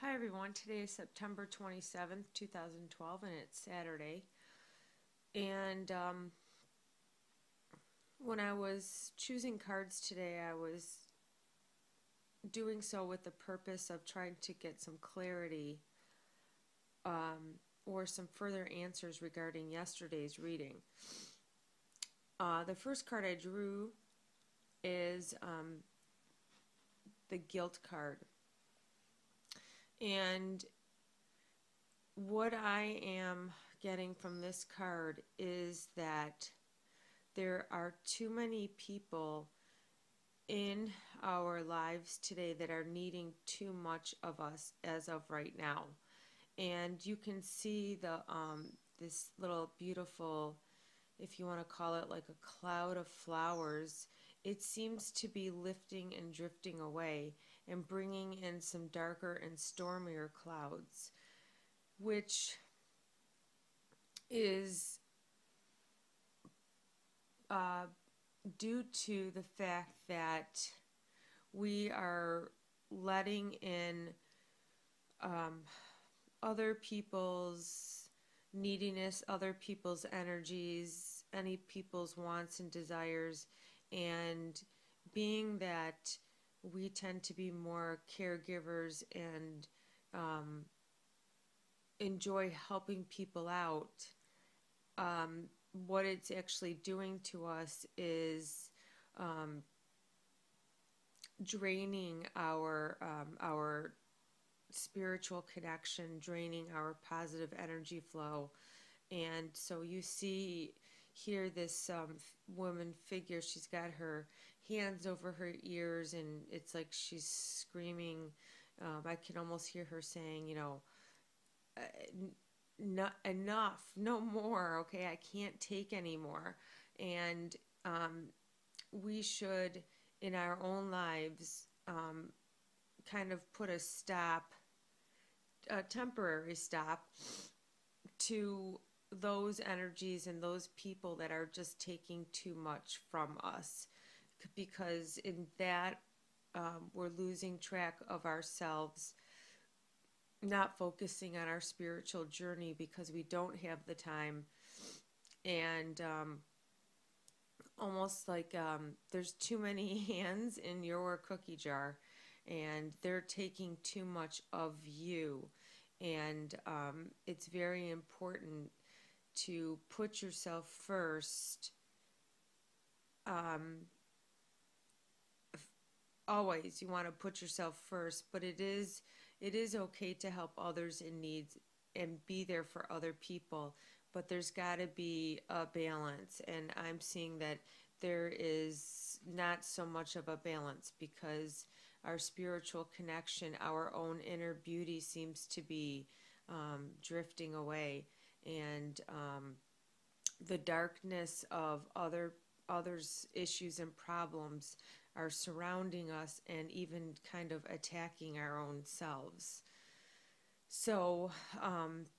Hi everyone, today is September 27th, 2012, and it's Saturday. And when I was choosing cards today, I was doing so with the purpose of trying to get some clarity or some further answers regarding yesterday's reading. The first card I drew is the guilt card. And what I am getting from this card is that there are too many people in our lives today that are needing too much of us as of right now. And you can see this little beautiful, if you want to call it like a cloud of flowers, it seems to be lifting and drifting away and bringing in some darker and stormier clouds, which is due to the fact that we are letting in other people's neediness, other people's energies, any people's wants and desires, and being that we tend to be more caregivers and enjoy helping people out, what it's actually doing to us is draining our spiritual connection, draining our positive energy flow. And so you see here this woman figure. She's got her hands over her ears, and it's like she's screaming. I can almost hear her saying, not enough, no more. Okay, I can't take anymore. And we should, in our own lives, kind of put a stop, a temporary stop to those energies and those people that are just taking too much from us, because in that we're losing track of ourselves, not focusing on our spiritual journey because we don't have the time, and almost like there's too many hands in your cookie jar and they're taking too much of you. And it's very important to put yourself first. Always you want to put yourself first, but it is okay to help others in need and be there for other people, but there's got to be a balance. And I'm seeing that there is not so much of a balance because our spiritual connection, our own inner beauty seems to be drifting away, and the darkness of others' issues and problems are surrounding us and even kind of attacking our own selves. So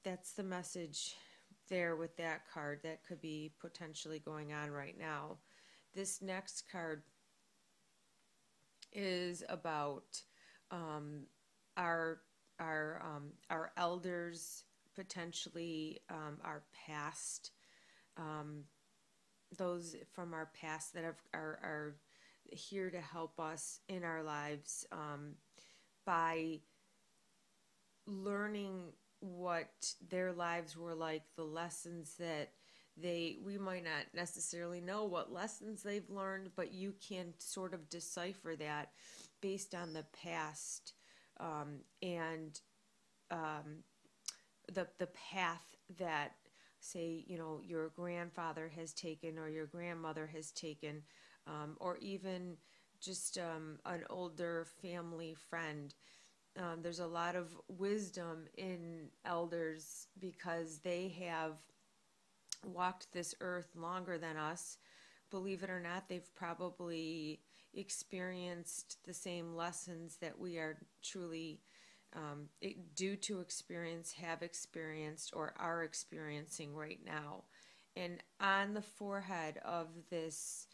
that's the message there with that card that could be potentially going on right now. This next card is about our our elders, potentially our past, those from our past that are here to help us in our lives, by learning what their lives were like, the lessons that we might not necessarily know what lessons they've learned, but you can sort of decipher that based on the past, and the path that, say, your grandfather has taken or your grandmother has taken, or even just an older family friend. There's a lot of wisdom in elders because they have walked this earth longer than us. Believe it or not, they've probably experienced the same lessons that we are truly due to experience, have experienced, or are experiencing right now. And on the forehead of this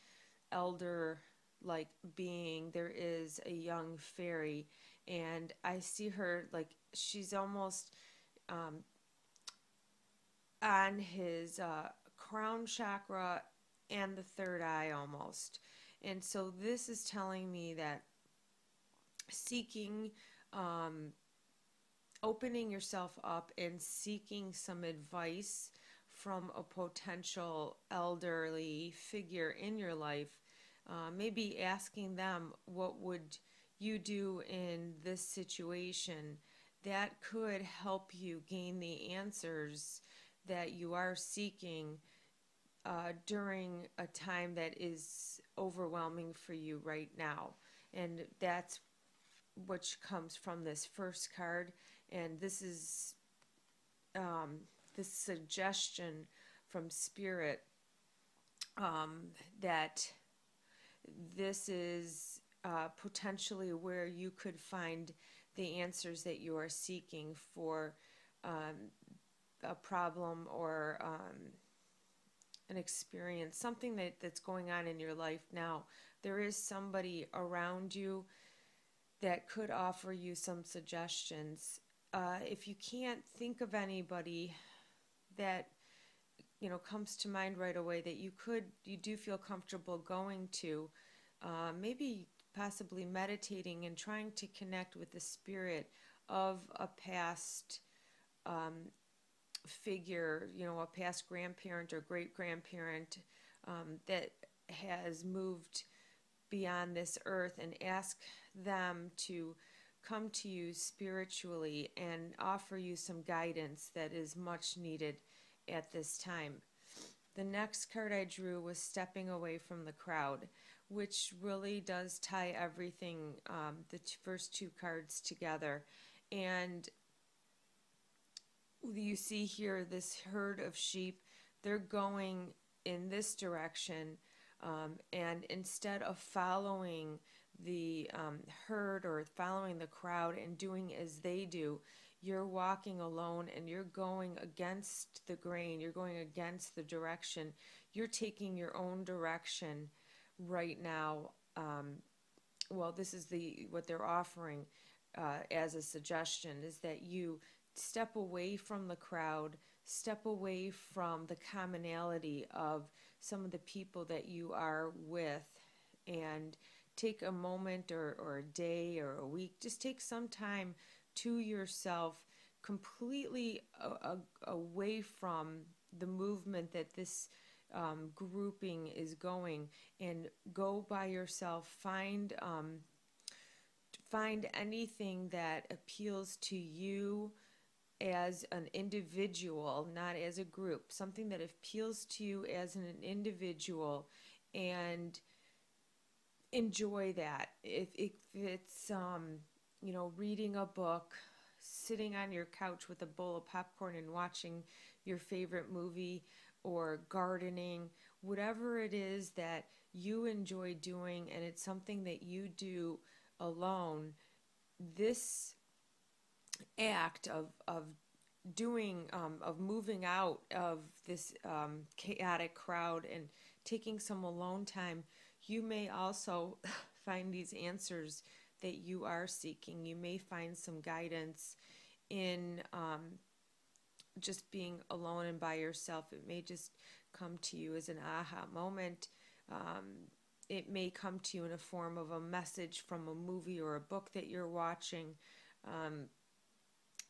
elder like being, there is a young fairy, and I see her like she's almost on his crown chakra and the third eye almost. And so this is telling me that seeking, um, opening yourself up and seeking some advice from a potential elderly figure in your life, maybe asking them what would you do in this situation, that could help you gain the answers that you are seeking during a time that is overwhelming for you right now. And that's which comes from this first card. And this is this suggestion from Spirit, that this is potentially where you could find the answers that you are seeking for a problem or an experience, something that's going on in your life now. There is somebody around you that could offer you some suggestions. If you can't think of anybody that comes to mind right away that you do feel comfortable going to, maybe possibly meditating and trying to connect with the spirit of a past figure, a past grandparent or great grandparent that has moved beyond this earth, and ask them to come to you spiritually and offer you some guidance that is much needed at this time. The next card I drew was stepping away from the crowd, which really does tie everything, the first two cards together. And you see here this herd of sheep, they're going in this direction, and instead of following the herd or following the crowd and doing as they do, you're walking alone and you're going against the grain, you're going against the direction, you're taking your own direction right now. Well, this is what they're offering as a suggestion, is that you step away from the crowd, step away from the commonality of some of the people that you are with, and take a moment or a day or a week, just take some time to yourself, completely away from the movement that this grouping is going, and go by yourself. Find anything that appeals to you as an individual, not as a group, something that appeals to you as an individual, and enjoy that. If it's reading a book, sitting on your couch with a bowl of popcorn and watching your favorite movie, or gardening, whatever it is that you enjoy doing and it's something that you do alone, this act of doing, of moving out of this chaotic crowd and taking some alone time, you may also find these answers that you are seeking. You may find some guidance in just being alone and by yourself. It may just come to you as an aha moment. It may come to you in a form of a message from a movie or a book that you're watching.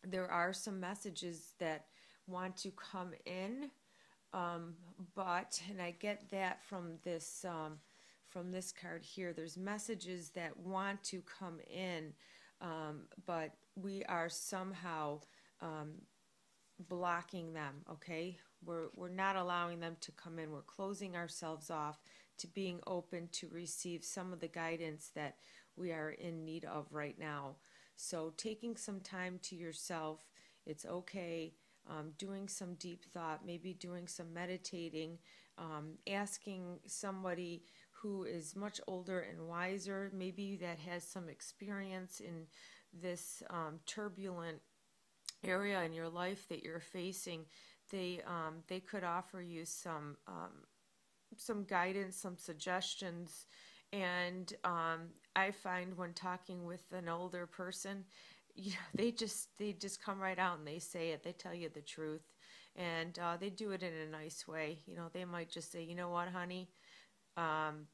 There are some messages that want to come in, and I get that from this card here. There's messages that want to come in, but we are somehow blocking them. Okay, we're not allowing them to come in. We're closing ourselves off to being open to receive some of the guidance that we are in need of right now. So taking some time to yourself, it's okay. Doing some deep thought, maybe doing some meditating, asking somebody who is much older and wiser, maybe that has some experience in this turbulent area in your life that you're facing. They could offer you some guidance, some suggestions, and I find when talking with an older person, they just come right out and they say it. They tell you the truth, and they do it in a nice way. They might just say, you know what, honey, um,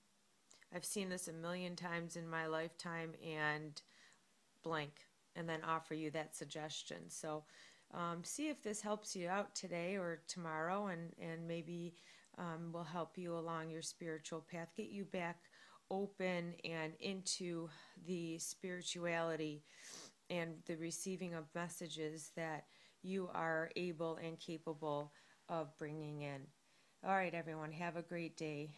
I've seen this a million times in my lifetime, and blank, and then offer you that suggestion. So see if this helps you out today or tomorrow, and maybe will help you along your spiritual path, get you back open and into the spirituality and the receiving of messages that you are able and capable of bringing in. All right, everyone, have a great day.